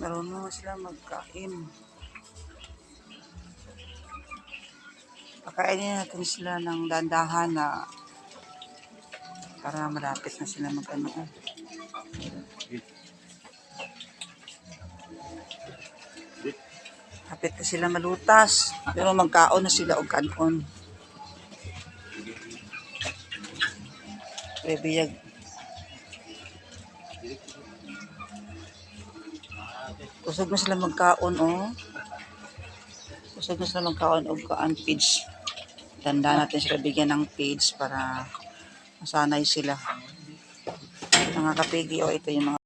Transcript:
Marunong sila magkain. Pakainin natin sila ng dandahan na para malapit na sila mag-ano. Kapit na sila malutas. Pero magkaon na sila og kanon. Bibiyag. Kusog na sila magkaon, oh. Kusog na sila magkaon og kaan page. Tanda natin sila bigyan ng page para masanay sila. Mga kapigi, oh, ito yung mga